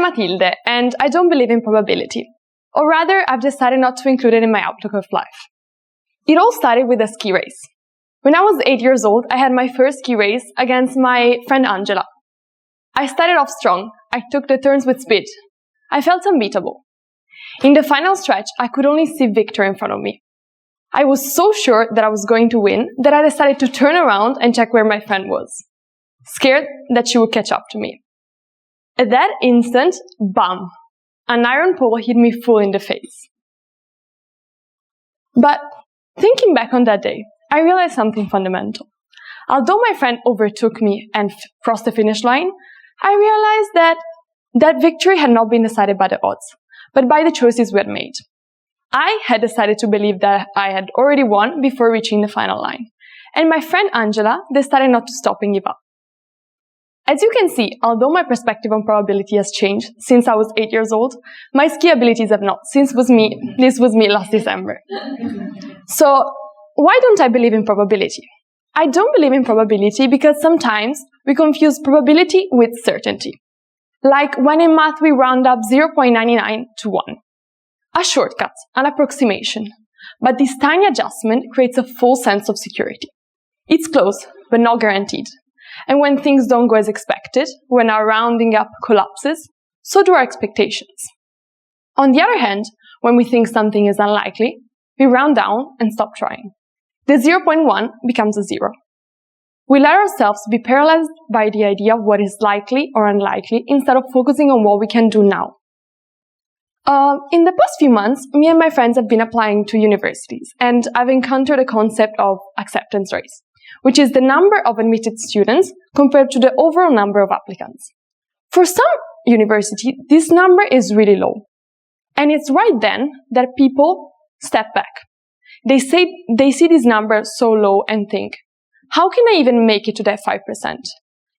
I'm Matilde, and I don't believe in probability. Or rather, I've decided not to include it in my outlook of life. It all started with a ski race. When I was 8 years old, I had my first ski race against my friend Angela. I started off strong. I took the turns with speed. I felt unbeatable. In the final stretch, I could only see victory in front of me. I was so sure that I was going to win that I decided to turn around and check where my friend was, scared that she would catch up to me. At that instant, bam! An iron pole hit me full in the face. But thinking back on that day, I realized something fundamental. Although my friend overtook me and crossed the finish line, I realized that victory had not been decided by the odds, but by the choices we had made. I had decided to believe that I had already won before reaching the final line, and my friend Angela decided not to stop and give up. As you can see, although my perspective on probability has changed since I was 8 years old, my ski abilities have not, since this was me last December. So, why don't I believe in probability? I don't believe in probability because sometimes we confuse probability with certainty. Like when in math we round up 0.99 to 1. A shortcut, an approximation. But this tiny adjustment creates a false sense of security. It's close, but not guaranteed. And when things don't go as expected, when our rounding up collapses, so do our expectations. On the other hand, when we think something is unlikely, we round down and stop trying. The 0.1 becomes a 0. We let ourselves be paralyzed by the idea of what is likely or unlikely instead of focusing on what we can do now. In the past few months, me and my friends have been applying to universities, and I've encountered a concept of acceptance rates, which is the number of admitted students compared to the overall number of applicants. For some universities, this number is really low. And it's right then that people step back. They see this number so low and think, how can I even make it to that 5%?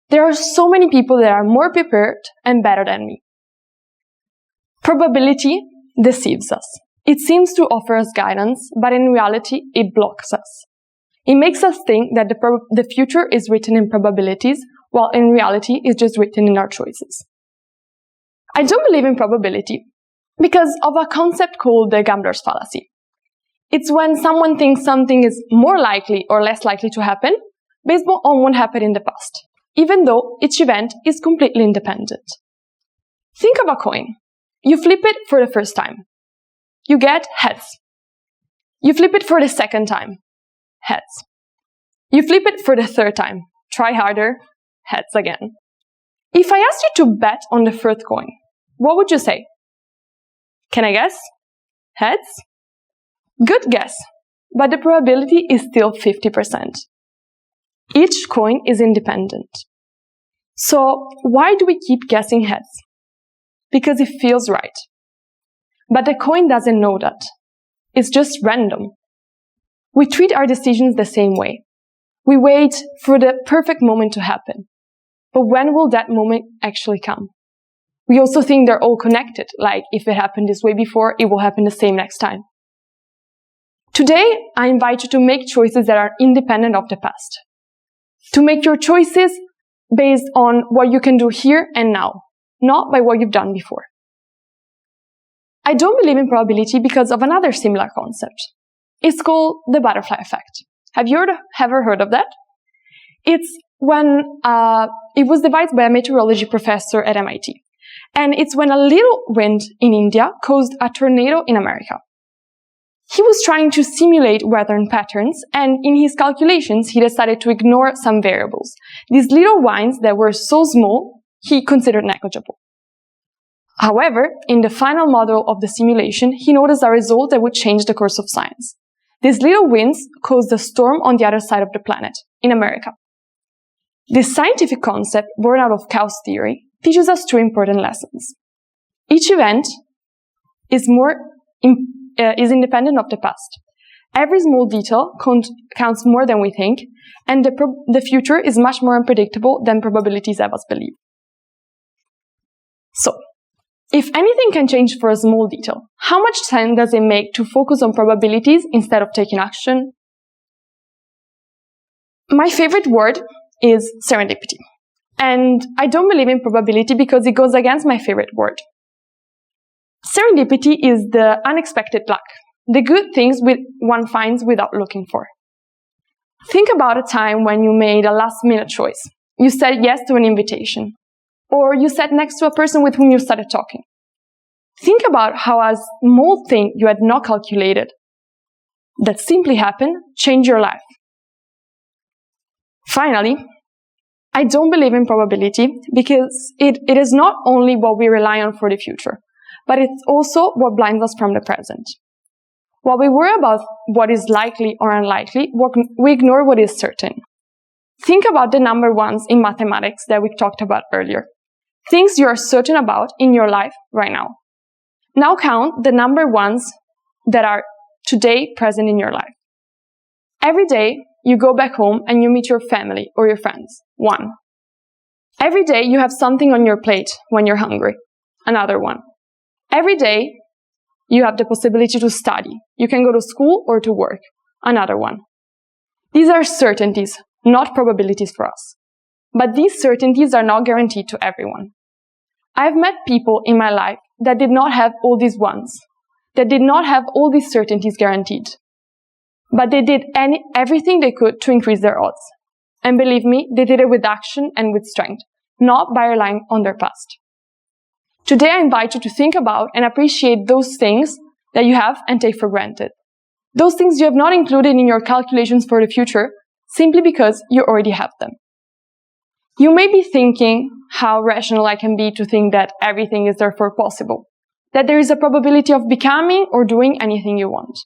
There are so many people that are more prepared and better than me. Probability deceives us. It seems to offer us guidance, but in reality, it blocks us. It makes us think that the future is written in probabilities, while in reality, it's just written in our choices. I don't believe in probability because of a concept called the gambler's fallacy. It's when someone thinks something is more likely or less likely to happen based on what happened in the past, even though each event is completely independent. Think of a coin. You flip it for the first time. You get heads. You flip it for the second time. Heads. You flip it for the third time. Try harder. Heads again. If I asked you to bet on the third coin, what would you say? Can I guess? Heads? Good guess, but the probability is still 50%. Each coin is independent. So why do we keep guessing heads? Because it feels right. But the coin doesn't know that. It's just random. We treat our decisions the same way. We wait for the perfect moment to happen. But when will that moment actually come? We also think they're all connected, like if it happened this way before, it will happen the same next time. Today, I invite you to make choices that are independent of the past. To make your choices based on what you can do here and now, not by what you've done before. I don't believe in probability because of another similar concept. It's called the butterfly effect. Have you ever heard of that? It's when it was devised by a meteorology professor at MIT. And it's when a little wind in India caused a tornado in America. He was trying to simulate weather patterns, and in his calculations, he decided to ignore some variables. These little winds that were so small, he considered negligible. However, in the final model of the simulation, he noticed a result that would change the course of science. These little winds caused a storm on the other side of the planet, in America. This scientific concept, born out of chaos theory, teaches us two important lessons. Each event is independent of the past. Every small detail counts more than we think, and the future is much more unpredictable than probabilities have us believe. So, if anything can change for a small detail, how much sense does it make to focus on probabilities instead of taking action? My favorite word is serendipity. And I don't believe in probability because it goes against my favorite word. Serendipity is the unexpected luck, the good things one finds without looking for. Think about a time when you made a last-minute choice. You said yes to an invitation, or you sat next to a person with whom you started talking. Think about how a small thing you had not calculated that simply happened changed your life. Finally, I don't believe in probability because it is not only what we rely on for the future, but it's also what blinds us from the present. While we worry about what is likely or unlikely, we ignore what is certain. Think about the number ones in mathematics that we talked about earlier. Things you are certain about in your life right now. Now count the number ones that are today present in your life. Every day, you go back home and you meet your family or your friends. 1. Every day, you have something on your plate when you're hungry. Another 1. Every day, you have the possibility to study. You can go to school or to work. Another 1. These are certainties, not probabilities for us. But these certainties are not guaranteed to everyone. I've met people in my life that did not have all these ones, that did not have all these certainties guaranteed. But they did everything they could to increase their odds. And believe me, they did it with action and with strength, not by relying on their past. Today I invite you to think about and appreciate those things that you have and take for granted. Those things you have not included in your calculations for the future simply because you already have them. You may be thinking how rational I can be to think that everything is therefore possible, that there is a probability of becoming or doing anything you want.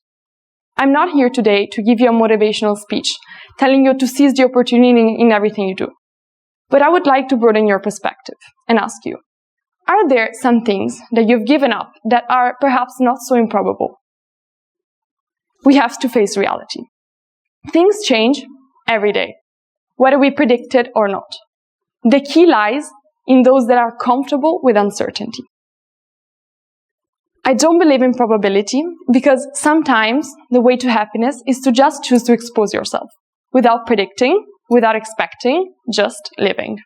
I'm not here today to give you a motivational speech telling you to seize the opportunity in everything you do. But I would like to broaden your perspective and ask you, are there some things that you've given up that are perhaps not so improbable? We have to face reality. Things change every day, whether we predict it or not. The key lies in those that are comfortable with uncertainty. I don't believe in probability because sometimes the way to happiness is to just choose to expose yourself without predicting, without expecting, just living.